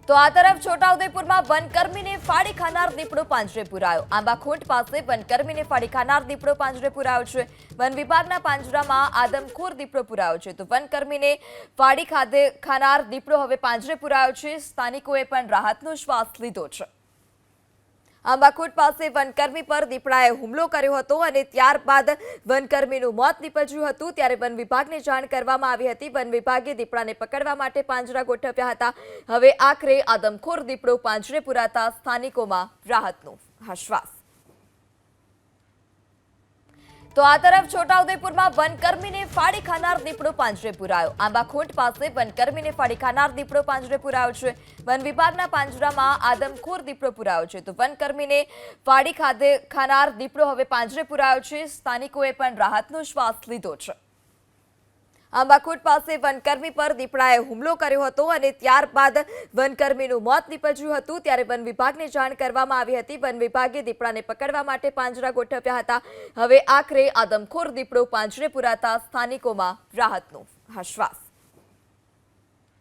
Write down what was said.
તો આ તરફ છોટાઉદેપુરમાં વનકર્મીને ફાડી ખાનાર દીપડો પાંજરે પુરાયો। આંબાખોટ પાસે વનકર્મીને ફાડી ખાનાર દીપડો પાંજરે પુરાયો છે। વન વિભાગના પાંજરામાં આદમખોર દીપડો પુરાયો છે। તો વનકર્મીને ફાડી ખાનાર દીપડો હવે પાંજરે પુરાયો છે। સ્થાનિકોએ પણ રાહતનો શ્વાસ લીધો છે। આંબાખોટ પાસે વનકર્મી પર દીપડાએ હુમલો કર્યો હતો અને ત્યારબાદ વનકર્મીનું મોત નીપજ્યું હતું। ત્યારે વન વિભાગને જાણ કરવામાં આવી હતી। વન વિભાગે દીપડાને પકડવા માટે પાંજરા ગોઠવ્યા હતા। હવે આખરે આદમખોર દીપડો પાંજરે પુરાતા સ્થાનિકોમાં રાહતનો શ્વાસ। તો આ તરફ છોટાઉદેપુરમાં વનકર્મીને ફાડી ખાનાર દીપડો પાંજરે પુરાયો। આંબાખોટ પાસે વનકર્મીને ફાડી ખાનાર દીપડો પાંજરે પુરાયો છે। વન વિભાગના પાંજરામાં આદમખોર દીપડો પુરાયો છે। તો વનકર્મીને ફાડી ખાનાર દીપડો હવે પાંજરે પુરાયો છે। સ્થાનિકોએ પણ રાહતનો શ્વાસ લીધો છે। આંબાખોટ પાસે વનકર્મી પર દીપડાએ હુમલો કર્યો હતો અને ત્યારબાદ વનકર્મીનું મોત નીપજ્યું હતું। ત્યારે વન વિભાગને જાણ કરવામાં આવી હતી। વન વિભાગે દીપડાને પકડવા માટે પાંજરા ગોઠવ્યા હતા। હવે આખરે આદમખોર દીપડો પાંજરે પુરાતા સ્થાનિકોમાં રાહતનો શ્વાસ।